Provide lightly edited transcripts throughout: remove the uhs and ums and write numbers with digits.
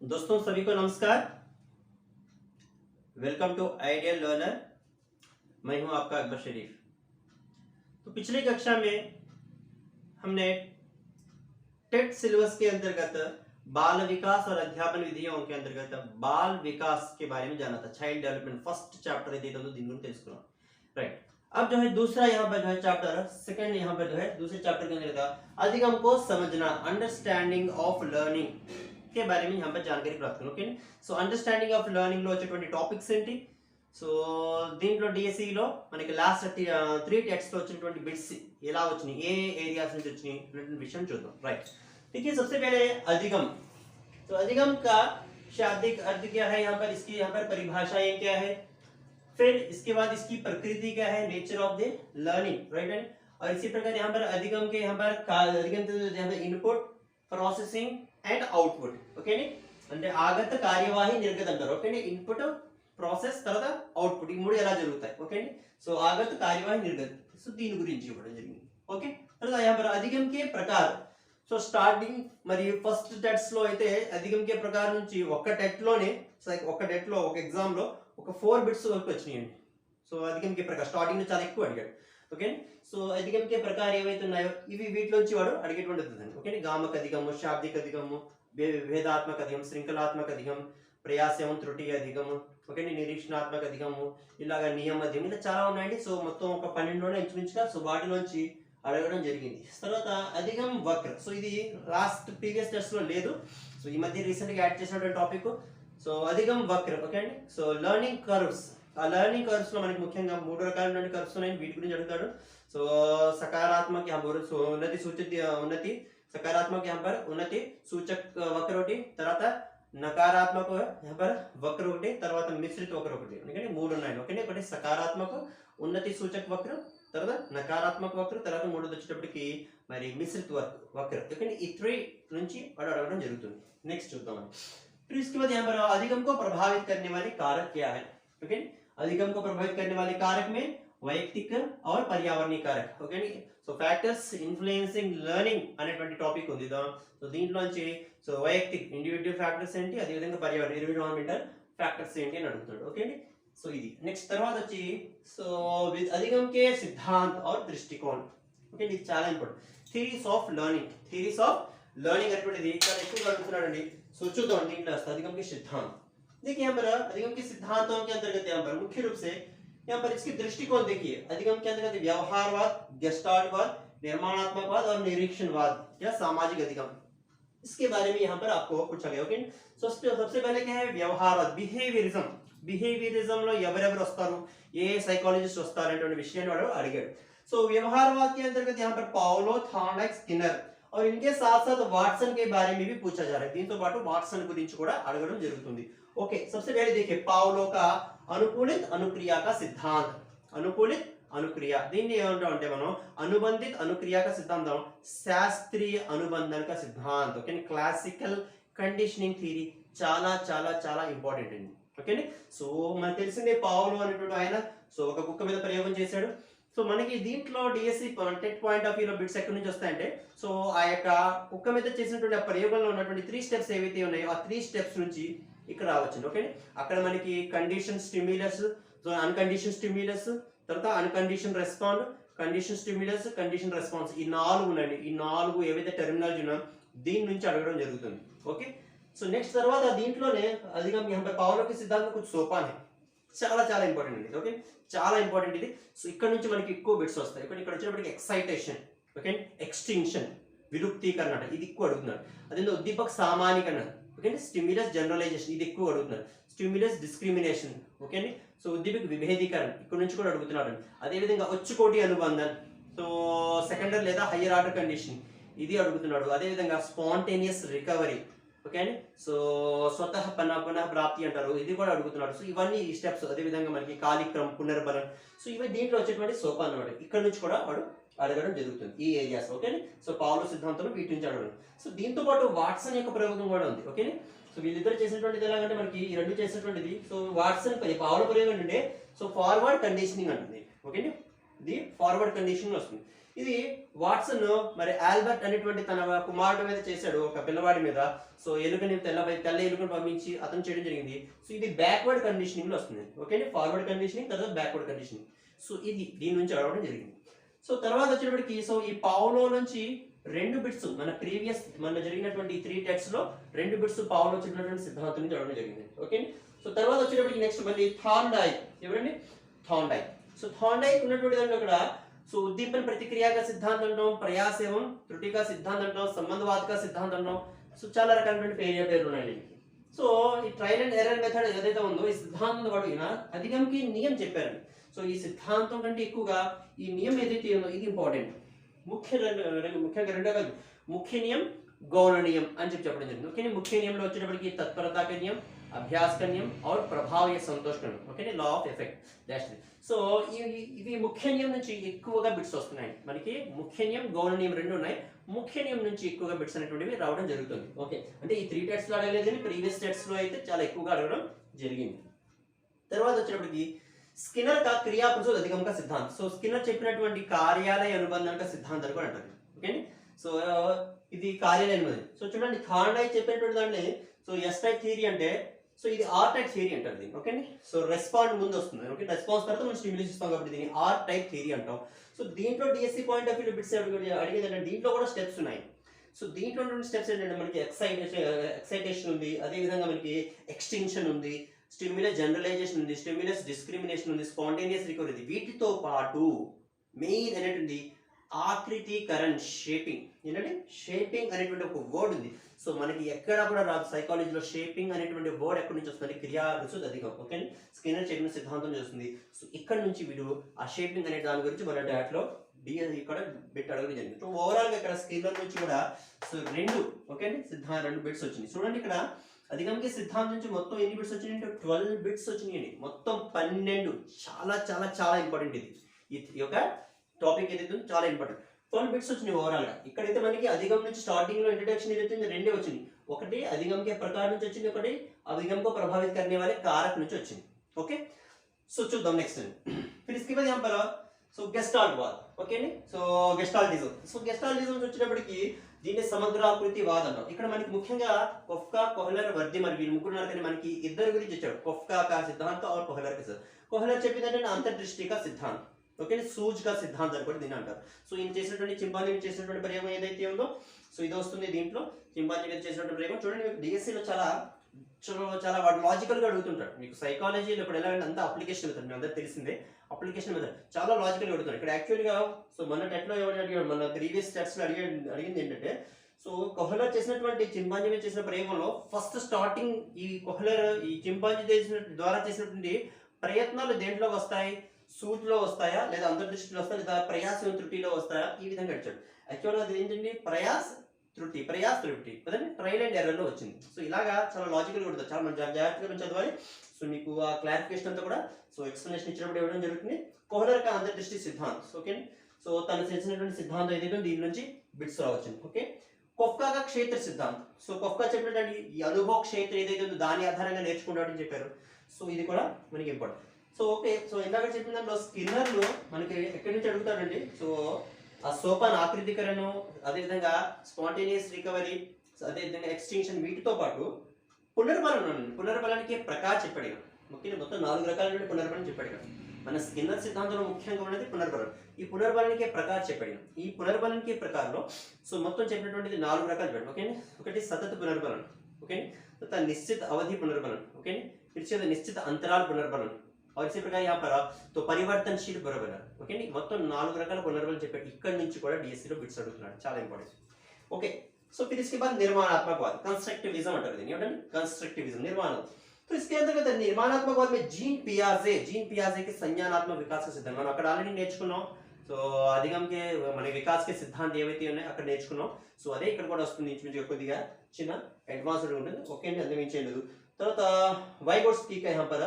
दोस्तों सभी को नमस्कार। Welcome to ideal learner. मैं हूं आपका अकबर शरीफ। तो पिछली कक्षा में हमने टेट सिलेबस के अंतर्गत बाल विकास और अध्यापन विधियों के अंतर्गत बाल विकास के बारे में जाना था। Child development first chapter right. अब जो है दूसरा यहाँ पर जो है चैप्टर सेकंड यहाँ पर जो है दूसरे चैप्टर के अंतर्गत अधिगम को समझना, अंडरस्टैंडिंग ऑफ लर्निंग के बारे में यहाँ पर जानकारी प्राप्त करो। Okay, so understanding of learning లో వచ్చేటువంటి టాపిక్స్ ఏంటి? సో దీంట్లో డిఎస్సి లో మనకి లాస్ట్ 3 టెక్స్ట్ లో వచ్చినటువంటి బిట్స్ ఎలా వచ్చినాయి, ఏ ఏరియాస్ నుంచి వచ్చినాయి అనే విషయం చూద్దాం। రైట్, देखिए सबसे पहले अधिगम। तो अधिगम का शाब्दिक अर्थ क्या है, यहाँ पर इसकी यहाँ पर परिभाषाएं क्या है, फिर इसके बाद इसकी प्रकृति क्या है, nature of the learning, right. और इसी प्रकार यहाँ पर अधिगम के यहाँ पर अधिगम इनपुट, ప్రాసెసింగ్ అండ్ అవుట్పుట్। ఓకేని, అంటే ఆగత కార్యవాహి నిర్గత అంటారు। ఓకేని, ఇన్పుట్, ప్రాసెస్, తర్వాత అవుట్పుట్, ఈ మూడు ఎలా జరుగుతాయి। ఓకేని, సో ఆగత కార్యవాహి నిర్గత, సో దీని గురించి ఇవ్వడం జరిగింది। ఓకే, తర్వాత यहाँ पर अधिगम के प्रकार। సో స్టార్టింగ్ మరి ఫస్ట్ టెట్స్ లో అయితే అధిగం కే ప్రకార్ నుంచి ఒక టెట్ లోనే ఒక ఎగ్జామ్ లో ఒక 4 బిట్స్ వరకు వచ్చినాయండి। సో అధిగం కే ప్రకార్ స్టార్టింగ్ లో చాలా ఎక్కువ అడిగాడు। ఓకే, సో అధిగం కే ప్రకార్ ఏవైతే ఉన్నాయో ఇవి వీటిలోంచి వాడు అడిగేటువంటిది। ఓకే, గామక అధిగము, శాబ్దిక అధిగము, భేదాత్మక అధిగం, శృంఖలాత్మక అధిగం, ప్రయాసం, త్రుటి అధిగము, ఓకే, నిరీక్షణాత్మక అధిగము, ఇలాగా నియమ అధిగం, ఇలా చాలా ఉన్నాయండి। సో మొత్తం ఒక 12లోనే ఇంచుమించుగా సో వాటిలోంచి అడగడం జరిగింది। తర్వాత అధిగం వక్ర, సో ఇది లాస్ట్ ప్రీవియస్ టెస్ట్ లో లేదు, సో ఈ మధ్య రీసెంట్ గా యాడ్ చేసినటువంటి టాపిక్। సో అధిగం వక్ర, ఓకే అండి। సో లర్నింగ్ కర్వ్స్, ఆ లర్నింగ్ కర్వ్స్ లో మనకి ముఖ్యంగా 3 రకాలైన కర్వ్స్ ఉన్నాయి, వీటి గురించి అడుగుతాడు। సో सकारात्मक यहाँ पर उन्नति सूचित उन्नति, सकारात्मक यहाँ पर उन्नति सूचक वक्र ఒకటి, తర్వాత నకారాత్మక यहाँ पर వక్ర ఒకటి, తర్వాత మిశ్రిత వక్ర ఒకటి, ఎందుకంటే 3 ఉన్నాయి। ఓకే, ఒకటి సకారాత్మక ఉన్నతి సూచక వక్ర, తర్వాత నకారాత్మక వక్ర, తర్వాత మూడోది వచ్చేటప్పటికి మరి మిశ్రిత వక్ర। ఓకే, ఈ 3 నుంచి అడగడం జరుగుతుంది। నెక్స్ట్ చూద్దాం। फिर इसके बाद यहाँ पर अधिगम को प्रभावित करने वाले कारक क्या है। ओके, अधिगम को प्रभावित करने वाले कारक में वैयक्तिक और पर्यावरणीय कारक, okay. So factors influencing learning అనేటువంటి టాపిక్ ఉంది। సో దీంట్లోంచి సో వైయక్తిక ఇండివిడ్యువల్ ఫ్యాక్టర్స్ ఏంటి, అదే విధంగా పర్యావరణ ఎన్విరాన్మెంటల్ ఫ్యాక్టర్స్ ఏంటి అని అడుగుతాడు। ఓకే, సో ఇది నెక్స్ట్ తర్వాత వచ్చి సో అధిగम के सिद्धांत और दृष्टिकोण। ఓకే, ఇది చాలా ఇంపార్టెంట్। థియరీస్ ఆఫ్ లెర్నింగ్ అనేటువంటిది చాలా ఎక్కువగా అడుగుతున్నాడండి। సో చూద్దాం దీంట్లో అధిగम के सिद्धांत। देखिए यहाँ पर अधिगम के सिद्धांतों के अंतर्गत यहाँ पर मुख्य रूप से यहाँ पर इसके दृष्टिकोण देखिए। अधिगम के अंतर्गत व्यवहारवाद, गेस्टाल्टवाद, निर्माणात्मकवाद और निरीक्षणवाद या सामाजिक अधिगम, इसके बारे में यहाँ पर आपको पूछा गया। ओके, सबसे पहले क्या है व्यवहारवाद, బిహేవియరిజం లో ఎవరెవరు వస్తారు, ఏ సైకాలజిస్ట్ వస్తారు అనేటువంటి విషయాన్ని వాడు అడిగాడు। సో व्यवहारवाद के अंतर्गत यहाँ पर पाउलो, थॉर्नडाइक, स्किनर और इनके साथ साथ वाटसन के बारे में भी पूछा जा रहा है। దీంతో పాటు వాట్సన్ గురించి కూడా అడగడం జరుగుతుంది। ओके, सबसे पहले देखिए पाउलो का అనుకూలిత అనుక్రియ का सिद्धांत। అనుకూలిత అనుక్రియ దీన్ని ఏమంటామంటే మనం అనుబంధిత అనుక్రియ का सिद्धांत, శాస్త్రీయ అనుబంధన का सिद्धांत। ఓకే, క్లాసికల్ కండిషనింగ్ థియరీ చాలా చాలా చాలా ఇంపార్టెంట్ అండి। ఓకే, సో మనకు తెలిసిందే పావులో అనేటువంటి ఆయన సో ఒక కుక్క మీద ప్రయోగం చేశాడు। సో మనకి దీంట్లో డిఎస్సి టెట్ పాయింట్ ఆఫ్ వ్యూలో బిట్స్ ఎక్కడి నుంచి వస్తాయంటే సో ఆ యొక్క కుక్క మీద చేసినటువంటి ఆ ప్రయోగంలో ఉన్నటువంటి 3 స్టెప్స్ ఏవైతే ఉన్నాయో ఆ 3 స్టెప్స్ నుంచి ఇక్కడ రావచ్చు। ఓకే, అక్కడ మనకి condition stimulus, so uncondition stimulus, తర్వాత uncondition respond, condition stimulus, condition response, ఈ 4 ఉన్నాయండి। ఈ 4 ఏవైతే టెర్మినాలజీ ఉన్నాయో దీని నుంచి అడగడం జరుగుతుంది। ఓకే, సో నెక్స్ట్ తర్వాత దీంట్లోనే అధిగం यहाँ पर पाउलो के सिद्धांत में कुछ सोपान है, చాలా చాలా ఇంపార్టెంట్ ఇది। ఓకే, చాలా ఇంపార్టెంట్ ఇది। సో ఇక్కడ నుంచి మనకి ఎక్కువ బిట్స్ వస్తాయి। ఇక్కడ వచ్చినప్పటికి ఎక్సైటేషన్, ఓకే, ఎక్స్టింక్షన్, విలుప్తీకరణ, ఇది ఎక్కువ అడుగుతున్నారు। అదే ఉద్దీపక సామాన్యీకరణ, ఓకే, స్టిమ్యులస్ జనరలైజేషన్, ఇది ఎక్కువ అడుగుతున్నారు। స్టిమ్యులస్ డిస్క్రిమినేషన్, ఓకే, సో ఉద్దీపక విభేదీకరణ ఇక్కడ నుంచి కూడా అడుగుతున్నాడు। అదే విధంగా వచ్చుకోటి అనుబంధం, సో సెకండరీ లేదా హయ్యర్ ఆర్డర్ కండిషన్, ఇది అడుగుతున్నాడు। అదే విధంగా స్పాంటేనియస్ రికవరీ, ఓకే అండి, సో స్వతః పునః ప్రాప్తి అంటారు, ఇది కూడా అడుగుతున్నాడు। సో ఇవన్నీ ఈ స్టెప్స్, అదే విధంగా మనకి కాలిక్రమ, పునర్బలం, సో ఇవి దీంట్లో వచ్చేటువంటి సోపాన్ అన్నమాట। ఇక్కడ నుంచి కూడా వాడు అడగడం జరుగుతుంది ఈ ఏరియాస్। ఓకే, సో పావులో సిద్ధాంతంలో వీటి నుంచి అడగడం। సో దీంతో పాటు వాట్సన్ యొక్క ప్రయోగం కూడా ఉంది। ఓకే, సో వీళ్ళిద్దరు చేసినటువంటిది ఎలాగంటే మనకి ఈ రెండు చేసినటువంటిది సో వాట్సన్ పావులో ప్రయోగం అంటే సో ఫార్వర్డ్ కండిషనింగ్ అంటుంది। ఓకే, ఇది ఫార్వర్డ్ కండిషనింగ్ వస్తుంది। ఇది వాట్సన్ మరి ఆల్బర్ట్ అనేటువంటి తన కుమారుడు మీద చేశాడు, ఒక పిల్లవాడి మీద. సో ఎలుకని తెల్ల ఎలుకని పంపించి అతను చేయడం జరిగింది. సో ఇది బ్యాక్వర్డ్ కండిషనింగ్ లో వస్తుంది. ఓకే, ఫార్వర్డ్ కండిషనింగ్ తర్వాత బ్యాక్వర్డ్ కండిషనింగ్. సో ఇది దీని నుంచి అడగడం జరిగింది. సో తర్వాత వచ్చేటప్పటికి సో ఈ పావులో నుంచి 2 బిట్స్ మన జరిగినటువంటి 3 టెక్స్ట్ లో 2 బిట్స్ పావులో వచ్చినటువంటి సిద్ధాంతం నుంచి అడగడం జరిగింది. ఓకే, సో తర్వాత వచ్చేటప్పటికి నెక్స్ట్ మళ్ళీ థార్న్డైక్. ఎవరండి? థార్న్డైక్. సో థార్న్డైక్ ఉన్నటువంటి దాంట్లో ఇక్కడ సో उद्दीपन प्रतिक्रिया का सिद्धांत अंटाం, प्रयास एवं त्रुटि का सिद्धांत अंटाం, संबंधवाद का सिद्धांत अंटाం. సో చాలా రకాలైన పేర్లు ఉన్నాయి దీనికి. సో ఈ ట్రయల్ అండ్ ఎర్రర్ మెథడ్ ఏదైతే ఉందో ఈ సిద్ధాంతం అడిగిన అధిగంకి నియమం చెప్పారండి. సో ఈ సిద్ధాంతం కంటే ఎక్కువగా ఈ నియమం ఏదైతే ఉందో ఇది ఇంపార్టెంట్. ముఖ్యంగా రెండో కాదు, ముఖ్య నియమం गौण नियम అని చెప్పడం జరిగింది. ఓకే, ముఖ్య నియమంలో వచ్చేటప్పటికి తత్పరత का नियम, अभ्यास का नियम और प्रभाव या संतोष का नियम. Okay, law of effect dash. So ఇవి ముఖ్య నియమం నుంచి ఎక్కువగా బిట్స్ వస్తున్నాయి మనకి. ముఖ్య నియమం గౌణ నియమం రెండు ఉన్నాయి. ముఖ్య నియమం నుంచి ఎక్కువగా బిట్స్ అనేటువంటివి రావడం జరుగుతుంది. ఓకే, అంటే ఈ 3 టెస్ట్స్ లో అడగలేదు కానీ ప్రీవియస్ టెస్ట్స్ లో అయితే చాలా ఎక్కువగా అడగడం జరిగింది. తర్వాత వచ్చేటప్పటికి స్కిన్నర్ का क्रिया प्रसूत अधिगम का सिद्धांत. సో స్కిన్నర్ చెప్పినటువంటి కార్యాలయ అనుబంధం का सिद्धांत కూడా అంటారు. ఓకే, సో ఇది కార్యాలయ అనుబంధం. సో చూడండి థార్న్డైక్ చెప్పినటువంటి దాన్ని సో ఎస్ టైప్ థియరీ అంటే సో ఇది ఆర్ టైప్ థియరీ అంటారు దీన్ని. ఓకే, సో రెస్పాండ్ ముందు వస్తుంది. ఓకే, రెస్పాన్స్ తర్వాత మనం స్టిమ్యులస్ ఇస్తాం కాబట్టి దీన్ని ఆర్ టైప్ థియరీ అంటాం. సో దీంట్లో DSC point of view bits అడిగేది అంటే దీంట్లో కూడా స్టెప్స్ ఉన్నాయి. సో దీంట్లో ఉన్న స్టెప్స్ ఏంటంటే మనకి ఎక్సైటేషన్ ఉంది, అదే విధంగా మనకి ఎక్స్టింక్షన్ ఉంది, స్టిమ్యులస్ జనరలైజేషన్ ఉంది, స్టిమ్యులస్ డిస్క్రిమినేషన్ ఉంది, స్పాంటేనియస్ రికవరీ. వీటితో పాటు మెయిన్ అనేటువంటి ఆకృతీకరణ, షేపింగ్. ఏంటంటే షేపింగ్ అనేటువంటి ఒక వర్డ్ ఉంది. సో మనకి ఎక్కడ కూడా రాదు సైకాలజీలో షేపింగ్ అనేటువంటి వర్డ్ ఎక్కడి నుంచి వస్తుంది? క్రియా ప్రసూత అధిగం. ఓకే, స్కిన్నర్ చెప్పిన సిద్ధాంతం చేస్తుంది. సో ఇక్కడ నుంచి వీడు ఆ షేపింగ్ అనే దాని గురించి మన డాట్లో ఇక్కడ బిట్ అడగడం జరిగింది. సో ఓవరాల్ గా ఇక్కడ స్కిన్నర్ నుంచి కూడా సో 2 ఓకే సిద్ధాంతం 2 బిట్స్ వచ్చినాయి. చూడండి ఇక్కడ అధిగంకి సిద్ధాంతం నుంచి మొత్తం ఎన్ని బిట్స్ వచ్చినాయి? 12 బిట్స్ వచ్చినాయండి. మొత్తం 12. చాలా చాలా చాలా ఇంపార్టెంట్ ఇది. ఈ యొక్క టాపిక్ ఏదైతే చాలా ఇంపార్టెంట్. 12 బిట్స్ వచ్చినాయి ఓవరాల్ గా. ఇక్కడైతే మనకి అధిగం నుంచి స్టార్టింగ్ లో ఇంట్రడక్షన్ ఏదైతే 2 వచ్చింది. ఒకటి అధిగం के प्रकार నుంచి వచ్చింది, ఒకటి అధిగం को प्रभावित करने वाले कारक నుంచి వచ్చింది. ఓకే, సో చూద్దాం నెక్స్ట్. फिर इसके बाद यहाँ पर సో గెస్టాల్ట్ వాద్. ఓకే అండి, సో గెస్టాల్టిజం. సో గెస్టాల్టిజం వచ్చేటప్పటికి దీన్ని సమగ్రాకృతి వాదం అంటాం. ఇక్కడ మనకి ముఖ్యంగా కొఫ్కా, కొహ్లర్, వర్దిమర్ వీళ్ళు ముగ్గురు ఉన్నారు కానీ మనకి ఇద్దరు గురించి వచ్చాడు. కొఫ్కా కా సిద్ధాంతం और कोहलर का सिद्धांत. कोहलर చెప్పిందంటే అంతర్దృష్టి का सिद्धांत. ఓకే, సూజ్ కా సిద్ధాంతం అని కూడా దీన్ని అంటారు. సో ఈయన చేసినటువంటి చింపాంజీ చేసినటువంటి ప్రయోగం ఏదైతే ఉందో సో ఇది వస్తుంది దీంట్లో. చింపాంజీ మీద చేసినటువంటి ప్రయోగం చూడండి. మీకు డిఎస్సీలో చాలా వాడు లాజికల్ గా అడుగుతుంటాడు. మీకు సైకాలజీలో ఇప్పుడు ఎలా అంతా అప్లికేషన్ మెథడ్ మీ అందరికి తెలిసిందే. అప్లికేషన్ మెథడ్ చాలా లాజికల్ గా అడుగుతాడు. ఇక్కడ యాక్చువల్గా సో మన టెట్లో ఎవరు అడిగాడు, మన ప్రీవియస్ టెస్ట్ లో అడిగింది ఏంటంటే సో కొహ్లర్ చేసినటువంటి చింపాంజీ మీద చేసిన ప్రయోగంలో ఫస్ట్ స్టార్టింగ్ ఈ కొహ్లర్ ఈ చింపాంజీ ద్వారా చేసినటువంటి ప్రయత్నాలు దేంట్లో వస్తాయి? సూట్లో వస్తాయా, లేదా అంతర్దృష్టిలో వస్తాయా, లేదా ప్రయాస త్రుటిలో వస్తాయా? ఈ విధంగా ఇచ్చాడు. యాక్చువల్గా అది ఏంటండి ప్రయాస్ త్రుటి కదండి, ట్రయల్ అండ్ ఎర్రర్ లో వచ్చింది. సో ఇలాగా చాలా లాజికల్ ఉంటుంది. చాలా మంచి జాగ్రత్తగా చదవాలి. సో మీకు ఆ క్లారిఫికేషన్ అంతా కూడా సో ఎక్స్ప్లెనేషన్ ఇచ్చినప్పుడు ఇవ్వడం జరుగుతుంది. కోహ్లర్ కా అంతర్దృష్టి సిద్ధాంతం. ఓకే, సో తను చేసినటువంటి సిద్ధాంతం ఏదైతే దీని నుంచి బిట్స్ రావచ్చు. ఓకే, కొఫ్కా కా క్షేత్ర సిద్ధాంతం. సో కొఫ్కా చెప్పినటువంటి ఈ అనుభవ క్షేత్రం ఏదైతే ఉందో దాని ఆధారంగా నేర్చుకుంటాడని చెప్పారు. సో ఇది కూడా మనకి ఇంపార్టెంట్. సో ఓకే, సో ఇందాక చెప్పిన దాంట్లో స్కిన్నర్ లో మనకి ఎక్కడి నుంచి అడుగుతాడండి? సో ఆ సోపాన్ ఆకృతీకరణ, అదేవిధంగా స్పాంటేనియస్ రికవరీ, అదేవిధంగా ఎక్స్టింక్షన్, వీటితో పాటు పునర్బలానికి ప్రకార్ చెప్పాడు. ఓకే, మొత్తం 4 రకాల పునర్బలం చెప్పాడు. మన స్కిన్నర్ సిద్ధాంతంలో ముఖ్యంగా ఉన్నది పునర్బలం. ఈ పునర్బలానికి ప్రకార్ చెప్పాడు. ఈ పునర్బలానికి ప్రకారంలో సో మొత్తం చెప్పినటువంటిది 4 రకాలు చెప్పాడు. ఓకే, ఒకటి సతత పునర్బలం, ఓకే, తర్వాత నిశ్చిత అవధి పునర్బలం, ఓకే, फिर निश्चित अंतराल पुनर्बलन और इसी प्रकार यहाँ पर तो परिवर्तनशील पुनर्बलन. ఓకే, మొత్తం 4 రకాల పునర్బలం చెప్పాడు. ఇక్కడ నుంచి కూడా డిఎస్సి లో బిట్స్ అడుగుతున్నాడు, చాలా ఇంపార్టెంట్. ఓకే, సో फिर इसके बाद निर्माणात्मकवाद, कंस्ट्रक्टिविज्म అంటారు దీన్ని. ఏంటంటే कंस्ट्रक्टिविज्म निर्माण. तो इसके अंतर्गत निर्माणात्मकवाद में जीन पियाजे के संज्ञानात्मक विकास का सिद्धांत మనం అక్కడ ఆల్రెడీ నేర్చుకున్నాం. సో అధిగంకే మన వికాస్ కే సిద్ధాంతం ఏవైతే ఉన్నాయో అక్కడ నేర్చుకున్నాం. సో అదే ఇక్కడ కూడా వస్తుంది. ఇంచుమించు కొద్దిగా చిన్న అడ్వాన్స్డ్ ఉంటుంది. ఓకే అండి, అంతమించేయలేదు. తర్వాత వైగోట్స్కీ का यहाँ पर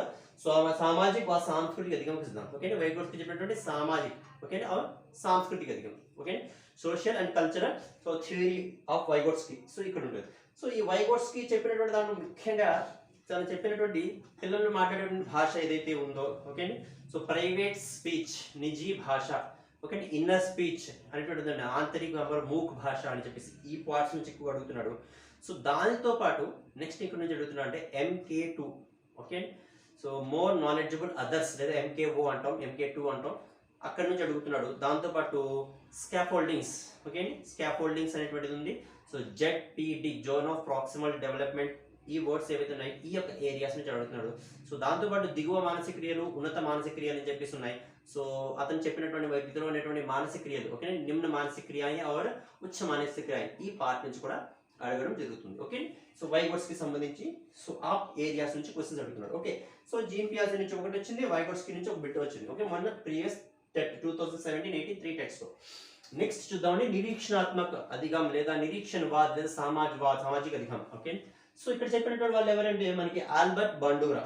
सामाजिक व सांस्कृतिक अधिगम का सिद्धांत. ओके, వైగోట్స్కీ చెప్పినటువంటి సామాజిక ఓకే और सांस्कृतिक अधिगम. Okay, social and cultural so theory of Vygotsky. So ఇక్కడ ఉంటుంది. సో ఈ వైగోట్స్కీ చెప్పినటువంటి దాంట్లో ముఖ్యంగా తను చెప్పినటువంటి పిల్లలు మాట్లాడేటువంటి భాష ఏదైతే ఉందో ఓకే, సో ప్రైవేట్ స్పీచ్, నిజీ భాష. ఓకే, ఇన్నర్ స్పీచ్ అనేటువంటి ఆంతరిక మూక్ భాష అని చెప్పేసి ఈ పార్ట్స్ నుంచి ఎక్కువ అడుగుతున్నాడు. సో దానితో పాటు నెక్స్ట్ ఇక్కడ నుంచి అడుగుతున్నాడు అంటే MK2. Okay, so more knowledgeable others లేదా MKO అంటాం, MK2 అంటాం, అక్కడ నుంచి అడుగుతున్నాడు. దాంతోపాటు స్కాఫోల్డింగ్స్. ఓకే, స్కాఫోల్డింగ్స్ అనేటువంటిది ఉంది. So ZPD zone of proximal development, ఈ వర్డ్స్ ఏవైతే ఉన్నాయి ఈ యొక్క ఏరియాస్ నుంచి అడుగుతున్నాడు. సో దాంతోపాటు దిగువ మానసిక క్రియలు, ఉన్నత మానసిక క్రియలు అని చెప్పేసి ఉన్నాయి. సో అతను చెప్పినటువంటి విధిలో ఉన్నటువంటి మానసిక క్రియలు, ఓకే, నిమ్న మానసిక క్రియ ఆర్ ఉచ్చ మానసిక క్రియ, ఈ పార్ట్ నుంచి కూడా అడగడం జరుగుతుంది. ఓకే, సో వైవర్డ్స్ కి సంబంధించి సో ఆ ఏరియాస్ నుంచి క్వశ్చన్స్ అడుగుతున్నాడు. ఓకే, సో జీఎంపీఆర్సీ నుంచి ఒకటి వచ్చింది, వైవర్డ్స్ కి నుంచి ఒక బిట్ వచ్చింది. ఓకే, మొన్న ప్రీవియస్ 2017-18 3 టెక్స్ట్. నెక్స్ట్ చూద్దామండి నిరీక్షణాత్మక అధిగం లేదా నిరీక్షణవాద్ లేదా సామాజిక అధిగం. ఓకే, సో ఇక్కడ చెప్పినటువంటి వాళ్ళు ఎవరంటే మనకి ఆల్బర్ట్ బండూరా.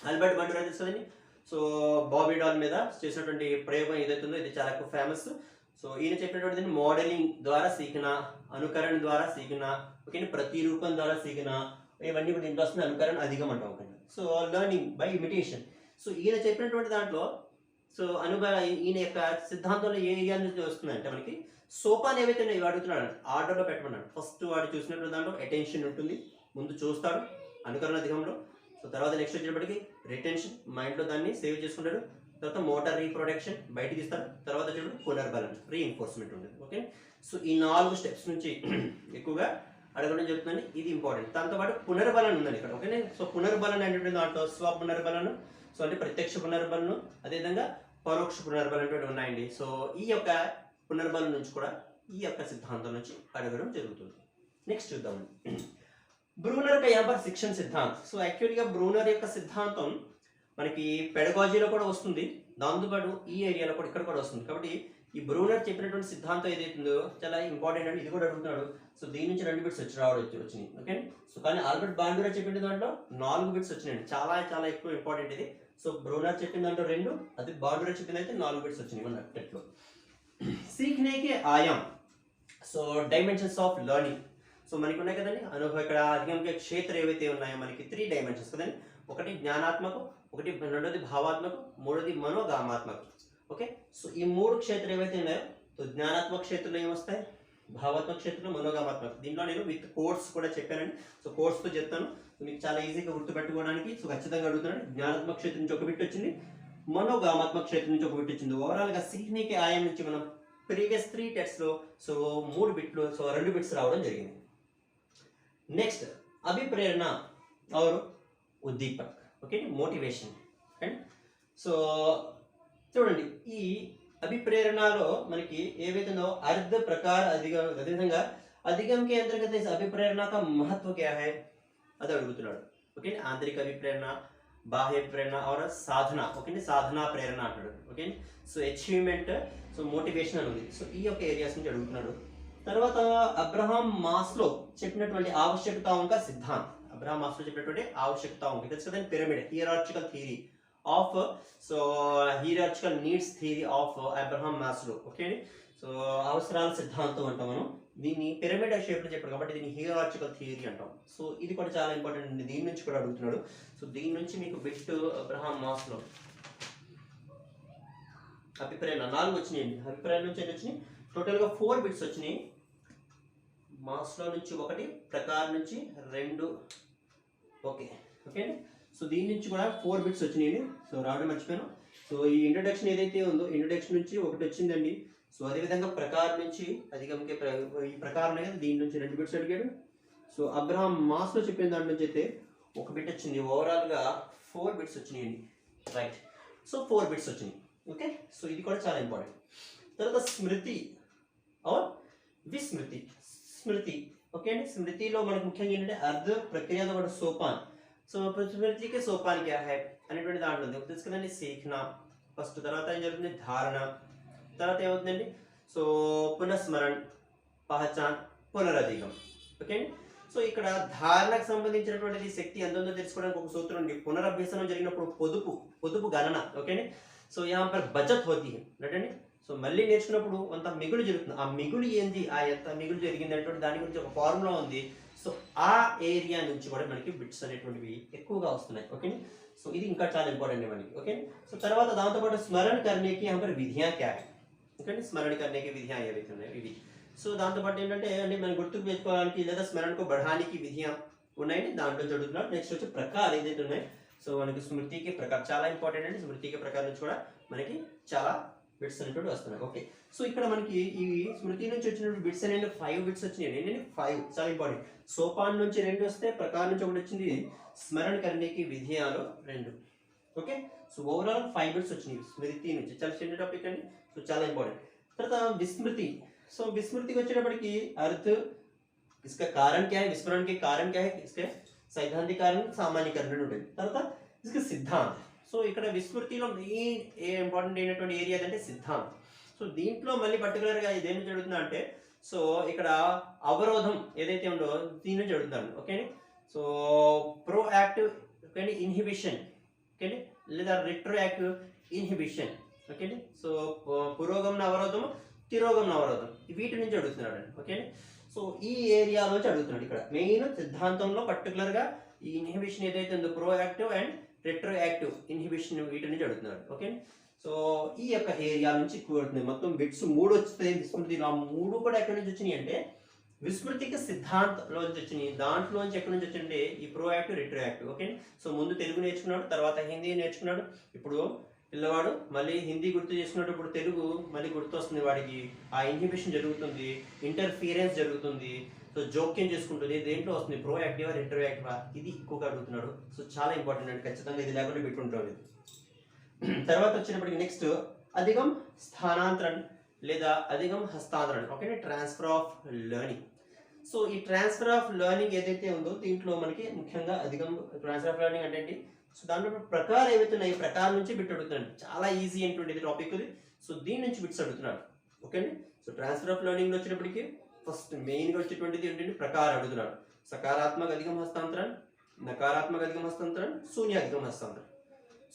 ఆల్బర్ట్ బండూరా తెలుసు కదండి. సో బాబీ డాల్ మీద చేసినటువంటి ప్రయోగం ఏదైతే ఉందో ఇది చాలా ఎక్కువ ఫేమస్. సో ఈయన చెప్పినటువంటి మోడలింగ్ ద్వారా సీకిన, అనుకరణ ద్వారా సీకిన, ఓకే, ప్రతిరూపం ద్వారా సీకిన, ఇవన్నీ కూడా దీంట్లో వస్తుంది అనుకరణ అధిగం అంటాం. Okay, so learning by imitation. So ఈయన చెప్పినటువంటి దాంట్లో సో ఈయన యొక్క సిద్ధాంతంలో ఏ ఏరియా నుంచి వస్తుందంటే మనకి సోపాన్ ఏవైతే అడుగుతున్నాడు ఆర్డర్లో పెట్టమన్నాడు. ఫస్ట్ వాడు చూసినటువంటి దాంట్లో అటెన్షన్ ఉంటుంది, ముందు చూస్తాడు అనుకరణ అధికంలో. సో తర్వాత నెక్స్ట్ వచ్చేటప్పటికి రిటెన్షన్, మైండ్లో దాన్ని సేవ్ చేసుకుంటాడు. తర్వాత మోటార్ రీప్రొడక్షన్ బయటికి ఇస్తారు. తర్వాత వచ్చేటప్పుడు పునర్బలం, రీఎన్ఫోర్స్మెంట్ ఉంటుంది. ఓకే, సో ఈ 4 స్టెప్స్ నుంచి ఎక్కువగా అడగడం జరుగుతుంది. ఇది ఇంపార్టెంట్. దాంతోపాటు పునర్బలన ఉందండి ఇక్కడ. ఓకే, సో పునర్బలన అనేటువంటి దాంట్లో స్వపునర్బలను, సో అంటే ప్రత్యక్ష పునర్బలను, అదేవిధంగా పరోక్ష పునర్బలం అనేటువంటి ఉన్నాయండి. సో ఈ యొక్క పునర్బలం నుంచి కూడా ఈ యొక్క సిద్ధాంతం నుంచి అడగడం జరుగుతుంది. నెక్స్ట్ చూద్దామండి బ్రూనర్ का यहाँ पर शिक्षण सिद्धांत. సో యాక్చువల్గా బ్రూనర్ యొక్క సిద్ధాంతం మనకి పెడగాజీలో కూడా వస్తుంది, దాంతోపాటు ఈ ఏరియాలో కూడా ఇక్కడ కూడా వస్తుంది. కాబట్టి ఈ బ్రూనర్ చెప్పినటువంటి సిద్ధాంతం ఏదైతుందో చాలా ఇంపార్టెంట్ అండి. ఇది కూడా అడుగుతున్నాడు. సో దీని నుంచి 2 బిట్స్ వచ్చినాయి. ఓకే, సో కానీ ఆల్బర్ట్ బాండూరా చెప్పిన దాంట్లో 4 బిట్స్ వచ్చినాయండి. చాలా చాలా ఎక్కువ ఇంపార్టెంట్ ఇది. సో బ్రూనర్ చెప్పిన దాంట్లో 2, అది బాండూరా చెప్పిన అయితే 4 బిట్స్ వచ్చినాయి మన టెట్లో. सीखने के आयाम, so dimensions of learning. So మనకి ఉన్నాయి కదండి అనుభవం. ఇక్కడ అధిగమిక క్షేత్రం ఏవైతే ఉన్నాయో మనకి 3 డైమెన్షన్స్ కదండి. ఒకటి జ్ఞానాత్మకం, ఒకటి రెండోది భావాత్మకం, మూడోది మనోగామాత్మకం. ఓకే, సో ఈ 3 క్షేత్రాలు ఏవైతే ఉన్నాయో సో జ్ఞానాత్మక క్షేత్రంలో ఏమొస్తాయి, భావాత్మక క్షేత్రంలో, మనోగామాత్మక. దీంట్లో నేను విత్ కోర్స్ కూడా చెప్పానండి. సో కోర్స్తో చెప్తాను, మీకు చాలా ఈజీగా గుర్తుపెట్టుకోవడానికి. సో ఖచ్చితంగా అడుగుతున్నాను. జ్ఞానాత్మక క్షేత్రం నుంచి ఒక బిట్ వచ్చింది, మనోగామాత్మక క్షేత్రం నుంచి ఒక బిట్ వచ్చింది. ఓవరాల్ గా సీఖనేకి ఆయాం నుంచి మనం ప్రీవియస్ 3 టెస్ట్ లో సో 3 బిట్లు, సో 2 బిట్స్ రావడం జరిగింది. నెక్స్ట్ అభిప్రేరణ और ఉద్దీపక్. Okay, motivation. అండ్ సో చూడండి ఈ అభిప్రేరణలో మనకి ఏవైతుందో अर्ध प्रकार अधिगम, అదేవిధంగా अधिगम के अंतर्गत इस अभिप्रेरणा का महत्व क्या है అది అడుగుతున్నాడు. ఓకే, ఆంతరిక అభిప్రేరణ, బాహ్య ప్రేరణ और సాధన. ఓకే, సాధన ప్రేరణ అంటాడు. Okay, so achievement, so motivation అని ఉంది. సో ఈ యొక్క ఏరియాస్ నుంచి అడుగుతున్నాడు. తర్వాత అబ్రహాం మాస్లో చెప్పినటువంటి ఆవశ్యకతాओं का सिद्धांत. అబ్రహాం మాస్లో చెప్పినటువంటి ఆవశ్యకతాओं తెలుసు కదండి, pyramid hierarchical theory of, so hierarchical needs theory of Abraham Maslow. Okay, so అవసరాల సిద్ధాంతం అంటాం మనం. దీన్ని పిరమిడ్ షేప్ లో చెప్పారు కాబట్టి దీన్ని హియరార్చికల్ థియరీ అంటాం. సో ఇది కూడా చాలా ఇంపార్టెంట్ అండి. దీని నుంచి కూడా అడుగుతున్నాడు. సో దీని నుంచి మీకు బిట్ అబ్రహాం మాస్లో అభిప్రాయం 4 వచ్చినాయండి. అభిప్రాయం నుంచి ఎన్ని వచ్చినాయి, టోటల్ గా 4 బిట్స్ వచ్చినాయి. మాస్లో నుంచి 1, ప్రకార్ నుంచి 2. ఓకే, ఓకే, సో దీని నుంచి కూడా 4 బిట్స్ వచ్చినాయండి. సో రావడం మర్చిపోయాను. సో ఈ ఇంట్రడక్షన్ ఏదైతే ఉందో ఇంట్రడక్షన్ నుంచి 1 వచ్చిందండి. సో అదేవిధంగా ప్రకారం నుంచి అధిగమిక ఈ ప్రకారం అనేది దీని నుంచి 2 బిట్స్ అడిగాడు. సో అబ్రహాం మాస్లో చెప్పిన దాని నుంచి అయితే 1 బిట్ వచ్చింది. ఓవరాల్గా 4 బిట్స్ వచ్చినాయండి. రైట్, సో 4 బిట్స్ వచ్చినాయి. ఓకే, సో ఇది కూడా చాలా ఇంపార్టెంట్. తర్వాత స్మృతి और విస్మృతి. స్మృతి, ఓకే అండి. స్మృతిలో మనకు ముఖ్యంగా ఏంటంటే అర్ధ ప్రక్రియతో పాటు సోపాన్. సో స్మృతికి సోపాన్ క్యా హై అనేటువంటి దాంట్లో ఉంది తెలుసు కదండి. సీఖన ఫస్ట్, తర్వాత ఏం జరుగుతుంది ధారణ, తర్వాత ఏమవుతుందండి సో పునఃస్మరణ, పహచాన్, పునరధిగం. ఓకే అండి. సో ఇక్కడ ధారణకు సంబంధించినటువంటి శక్తి ఎంత ఉందో తెలుసుకోవడానికి ఒక సూత్రం ఉంది. పునరభ్యసనం జరిగినప్పుడు పొదుపు గణన. ఓకే అండి. సో यहाँ पर బచత్ होती है రైట్. సో మళ్ళీ నేర్చుకున్నప్పుడు అంత మిగులు జరుగుతుంది. ఆ మిగులు ఏంది, ఆ ఎంత మిగులు జరిగింది అనేటువంటి దాని గురించి ఒక ఫార్ములా ఉంది. సో ఆ ఏరియా నుంచి కూడా మనకి బిట్స్ అనేటువంటివి ఎక్కువగా వస్తున్నాయి. ఓకే, సో ఇది ఇంకా చాలా ఇంపార్టెంట్ మనకి. ఓకే, సో తర్వాత దాంతోపాటు స్మరణ కర్నేకి यहाँ पर विधियां क्या है. ఎందుకంటే స్మరణ करने की विधियां ఏవైతే ఉన్నాయో ఇవి. సో దాంతోపాటు ఏంటంటే అంటే మనం గుర్తుకు పెట్టుకోవడానికి లేదా స్మరణకు बढ़ाने విధియా ఉన్నాయండి, దాంట్లో చదువుతున్నాం. నెక్స్ట్ వచ్చి ప్రకార్ ఏదైతే ఉన్నాయి, సో మనకి స్మృతికి ప్రకార్ చాలా ఇంపార్టెంట్ అండి. స్మృతికి ప్రకారం నుంచి కూడా మనకి చాలా బిట్స్ అనేటువంటి వస్తున్నాయి. ఓకే, సో ఇక్కడ మనకి ఈ స్మృతి నుంచి వచ్చినటువంటి బిట్స్ అనేవి 5 బిట్స్ వచ్చినాయి. ఏంటంటే 5 చాలా ఇంపార్టెంట్. సోపాన్ నుంచి 2 వస్తే, ప్రకార్ నుంచి ఒకటి వచ్చింది, స్మరణ కర్ణేకి విధియాలో 2. ఓకే, సో ఓవరాల్ 5 బిట్స్ వచ్చినాయి స్మృతి నుంచి. చాలా చిన్న టాపిక్ అండి, సో చాలా ఇంపార్టెంట్. తర్వాత విస్మృతి. సో విస్మృతికి వచ్చేటప్పటికి अर्थ, इसका कारण क्या है, विस्मरण के कारण क्या है, इसके सैद्धांतिक कारण सामान्यीकरण ఉంటుంది. తర్వాత इसका सिद्धांत. సో ఇక్కడ విస్మృతిలో మెయిన్ ఇంపార్టెంట్ అయినటువంటి ఏరియా అంటే సిద్ధాంతం. సో దీంట్లో మళ్ళీ పర్టికులర్ గా ఇదేం జరుగుతుందా అంటే, సో ఇక్కడ అవరోధం ఏదైతే ఉందో దీని నుంచి జరుగుతాను. Okay, so proactive okay inhibition, okay, లేదా రిట్రోయాక్టివ్ ఇన్హిబిషన్. ఓకే, సో పురోగమన అవరోధం, తిరోగమన అవరోధం వీటి నుంచి అడుగుతున్నాడు. ఓకే, సో ఈ ఏరియాలో అడుగుతున్నాడు. ఇక్కడ మెయిన్ సిద్ధాంతంలో పర్టికులర్ గా ఈ ఇన్హిబిషన్ ఏదైతే ఉందో ప్రోయాక్టివ్ అండ్ రెట్రోయాక్టివ్ ఇన్హిబిషన్ వీటి నుంచి అడుగుతున్నాడు. ఓకే, సో ఈ యొక్క ఏరియా నుంచి కూడుతుంది. మొత్తం బిట్స్ 3 వస్తాయి విస్మృతిలో. ఆ 3 కూడా ఎక్కడి నుంచి వచ్చినాయి అంటే విస్మృతికి సిద్ధాంతంలో నుంచి వచ్చినాయి. దాంట్లోంచి ఎక్కడి నుంచి వచ్చిందంటే ఈ ప్రోయాక్టివ్ రెట్రోయాక్టివ్. ఓకే, సో ముందు తెలుగు నేర్చుకున్నాడు, తర్వాత హిందీ నేర్చుకున్నాడు. ఇప్పుడు పిల్లవాడు మళ్ళీ హిందీ గుర్తు చేసుకున్నప్పుడు ఇప్పుడు తెలుగు మళ్ళీ గుర్తొస్తుంది వాడికి. ఆ ఇన్హిబిషన్ జరుగుతుంది, ఇంటర్ఫీరెన్స్ జరుగుతుంది, సో జోక్యం చేసుకుంటుంది. దేంట్లో వస్తుంది, ప్రోయాక్టివ్ రెట్రోయాక్టివ్, ఇది ఎక్కువగా అడుగుతున్నాడు. సో చాలా ఇంపార్టెంట్ అండి, ఖచ్చితంగా ఇది లేకుండా పెట్టుకుంటాడు. తర్వాత వచ్చేటప్పటికి నెక్స్ట్ అధిగం స్థానాంతరణ లేదా అధిగం హస్తాంతరణ. Okay, transfer of learning. So ఈ ట్రాన్స్ఫర్ ఆఫ్ లెర్నింగ్ ఏదైతే ఉందో దీంట్లో మనకి ముఖ్యంగా అధిగం ట్రాన్స్ఫర్ ఆఫ్ లెర్నింగ్ అంటే ఏంటి, సో దాంట్లో ప్రకారం ఏవైతే ఉన్నాయి ప్రకారం నుంచి బిట్ అడుగుతున్నాడు. చాలా ఈజీ అయినటువంటి టాపిక్ ఇది. సో దీని నుంచి బిట్స్ అడుగుతున్నాడు. ఓకే అండి, సో ట్రాన్స్ఫర్ ఆఫ్ లెర్నింగ్ వచ్చేటప్పటికి ఫస్ట్ మెయిన్ గా వచ్చేటువంటిది ఏంటంటే ప్రకారం అడుగుతున్నాడు. సకారాత్మక అధిగం హస్తాంతరణ, నకారాత్మక అధిగం హస్తాంతరణ, శూన్య అధిగం హస్తాంతరణ.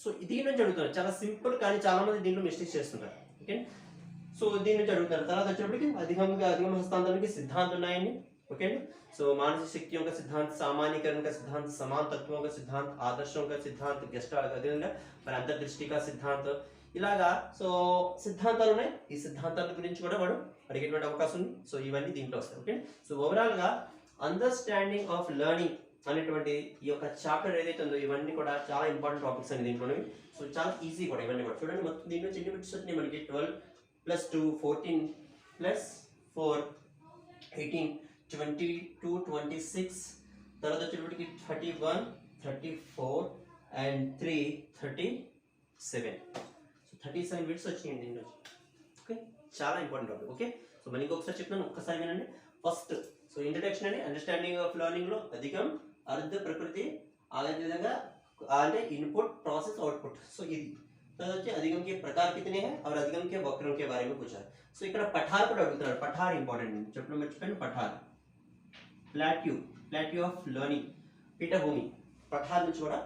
సో దీని నుంచి అడుగుతున్నారు. చాలా సింపుల్ కానీ చాలా మంది దీంట్లో మిస్టేక్స్ చేస్తుంటారు. ఓకే, సో దీని నుంచి అడుగుతారు. తర్వాత వచ్చేటప్పటికి అధిగం హస్తాంతరణకి సిద్ధాంతం ఉన్నాయండి. ओके, सो मानसिक शक्तियों का सिद्धांत, सामान्यीकरण का सिद्धांत, समान तत्वों का सिद्धांत, आदर्शों का सिद्धांत, गेस्टाल्ट అదేవిధంగా మరి అంతర్దృష్టి का सिद्धांत, ఇలాగా సో సిద్ధాంతాలు ఉన్నాయి. ఈ సిద్ధాంతాల గురించి కూడా వాడు అడిగేటువంటి అవకాశం ఉంది. సో ఇవన్నీ దీంట్లో వస్తాయి. ఓకే, సో ఓవరాల్ గా అండర్స్టాండింగ్ ఆఫ్ లెర్నింగ్ అనేటువంటి ఈ యొక్క చాప్టర్ ఏదైతే ఉందో ఇవన్నీ కూడా చాలా ఇంపార్టెంట్ టాపిక్స్ అండి దీంట్లోనే. సో చాలా ఈజీ కూడా ఇవన్నీ కూడా చూడండి. మొత్తం దీంట్లో ఎన్ని బిట్స్ వచ్చినాయి మనకి, 12 + 2 14 + 4 18 22 26, తర్వాత వచ్చేటప్పటికి 31 34 అండ్ 3 37. సో 37 బిట్స్ వచ్చినాయండి దీంట్లో. ఓకే, చాలా ఇంపార్టెంట్ టాపిక్. ఓకే, సో మళ్ళీ ఇంకొకసారి చెప్తున్నాను, ఒక్కసారి వినండి. ఫస్ట్ సో ఇంట్రడక్షన్ అండి, అండర్స్టాండింగ్ ఆఫ్ లెర్నింగ్ లో అధిగం, అర్ధ, ప్రకృతి, అదే విధంగా అంటే ఇన్పుట్, ప్రాసెస్, అవుట్పుట్. సో ఇది తర్వాత వచ్చి अधिगम के प्रकार कितने हैं और अधिगम के वक्रों के बारे में पूछा है. సో ఇక్కడ పఠార్ కూడా అడుగుతున్నారు. పఠార్ ఇంపార్టెంట్ అండి, చెప్పడం మర్చిపోయాను. పఠార్ ప్లాట్యూ ఆఫ్ లెర్నింగ్, పీఠభూమి, పఠార్ నుంచి కూడా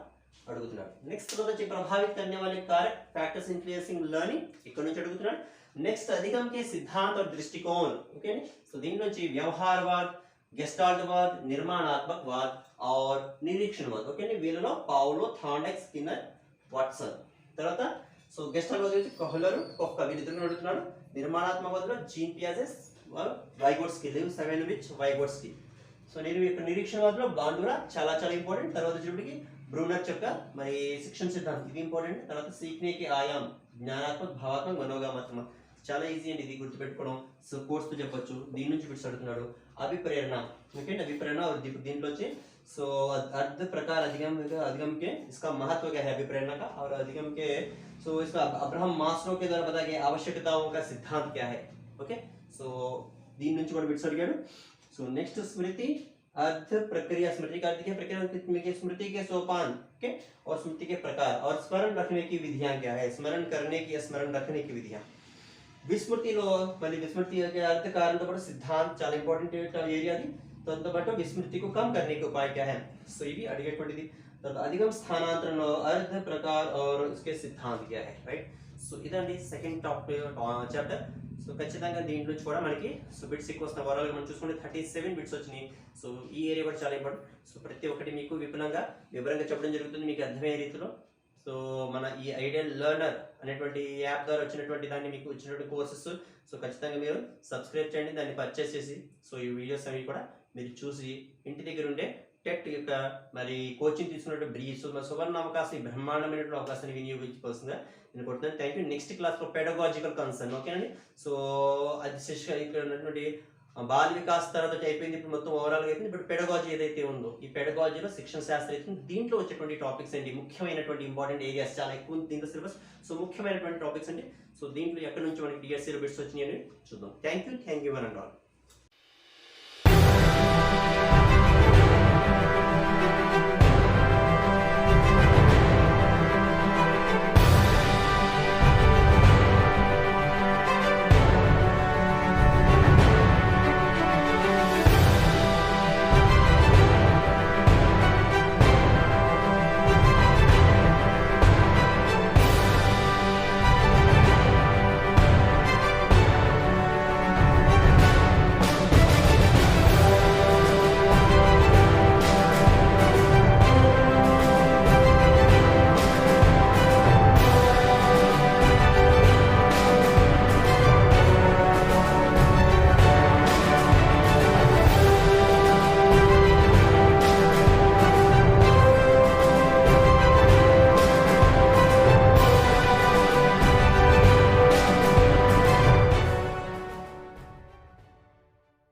అడుగుతున్నాడు. నెక్స్ట్ వచ్చి ప్రభావిत करने वाले कारक, फैक्टर्स इन्फ्लुएंसिंग लर्निंग, ఇక్కడ నుంచి అడుగుతున్నాడు. నెక్స్ట్ अधिगम के सिद्धांत और दृष्टिकोण. ఓకే, సో దీని నుంచి వ్యవహారవాद, గెస్టాల్ట్వాद, నిర్మాణాత్మకవాद और నిరీక్షణవాद. ఓకే, వీళ్ళలో పావులో, థాండక్, స్కిన్నర్, వాట్సన్. తర్వాత సో గెస్టాల్ట్వాद వచ్చి కోహ్లర్, కొఫ్కా వీళ్ళిద్దరిని అడుగుతున్నాడు. నిర్మాణాత్మకవాదలో gene పియాజెస్, Vygotsky, live సెవెనోవిచ్, Vygotsky. So నేను ఇక్కడ నిరీక్షణవాదలో బాండురా చాలా చాలా ఇంపార్టెంట్. తర్వాత వచ్చేటప్పటికి బ్రూనర్ యొక్క మరి శిక్షణ సిద్ధాంతం, ఇది ఇంపార్టెంట్. తర్వాత సీఖనేకి ఆయామ్, జ్ఞానాత్మక, భావాత్మక, మనోగామాత్మక. చాలా ఈజీ అండి ఇది గుర్తుపెట్టుకోవడం. సో కోర్స్ చెప్పొచ్చు. దీని నుంచి బిట్స్ అడుగుతున్నాడు. अभिप्रेरणा, ओके, अभिप्रेरणा और దీంట్లో వచ్చి సో अर्ध प्रकार अधिगम के इसका महत्व क्या है अभिप्रेरणा का, और अधिगम के सो इसका अब्राहम मास्लो के द्वारा बताया गया आवश्यकताओं का सिद्धांत क्या है. ओके, सो దీని నుంచి కూడా బిట్స్ అడిగాడు. सो नेक्स्ट स्मृति, अर्ध प्रक्रिया, स्मृति का अर्थ क्या, प्रक्रिया, स्मृति के सोपान, ओके, और स्मृति के प्रकार, और स्मरण रखने की विधियां क्या है, स्मरण करने की, स्मरण रखने की विधियां. విస్మృతిలో మళ్ళీ విస్మృతి अर्थ कारणతో పాటు సిద్ధాంత్ చాలా ఇంపార్టెంట్ ఏరియా అది. దాంతో పాటు విస్మృతికు కమ్ करने के उपाय क्या है. సో ఇవి అడిగేటువంటిది. తర్వాత అధిగం స్థానాంతరణలో अर्ध प्रकार और उसके सिद्धांत क्या है, రైట్. సో ఇదండి సెకండ్ చాప్టర్. సో ఖచ్చితంగా దీంట్లో కూడా మనకి సో బిట్స్ ఎక్కువ వస్తాయి. ఓవరాల్గా మనం చూసుకుంటే 37 బిట్స్ వచ్చినాయి. సో ఈ ఏరియా కూడా చాలా ఇంపార్టెంట్. సో ప్రతి ఒక్కటి మీకు వివరంగా చెప్పడం జరుగుతుంది మీకు అర్థమయ్యే రీతిలో. సో మన ఈ ఐడియల్ లెర్నర్ అనేటువంటి యాప్ ద్వారా వచ్చినటువంటి దాన్ని మీకు వచ్చినటువంటి కోర్సెస్ సో ఖచ్చితంగా మీరు సబ్స్క్రైబ్ చేయండి, దాన్ని పర్చేస్ చేసి సో ఈ వీడియోస్ అవి కూడా మీరు చూసి ఇంటి దగ్గర ఉండే టెట్ యొక్క మరి కోచింగ్ తీసుకున్నట్టు సువర్ణ అవకాశం, ఈ బ్రహ్మాండమైనటువంటి అవకాశాన్ని వినియోగించుకోవాల్సిందిగా నేను కొడుతున్నాను. Thank you. నెక్స్ట్ క్లాస్లో పెడగాజికల్ కన్సర్న్, ఓకేనండి. సో అది ఇక్కడ ఉన్నటువంటి బాల వికాస్ తర్వాత అయిపోయింది, ఇప్పుడు మొత్తం ఓవరాల్ అయిపోయింది. ఇప్పుడు పెడగాజీ ఏదైతే ఉందో ఈ పెడగాజీలో శిక్షణ శాస్త్రం దీంట్లో వచ్చేటువంటి టాపిక్స్ అండి, ముఖ్యమైనటువంటి ఇంపార్టెంట్ ఏరియాస్ చాలా ఎక్కువ ఉంది దీంట్లో సిలబస్. సో ముఖ్యమైనటువంటి టాపిక్స్ అండి. సో దీంట్లో ఎక్కడి నుంచి మనకి డిఎస్సీలో బిట్స్ వచ్చినాయని చూద్దాం. Thank you one and all.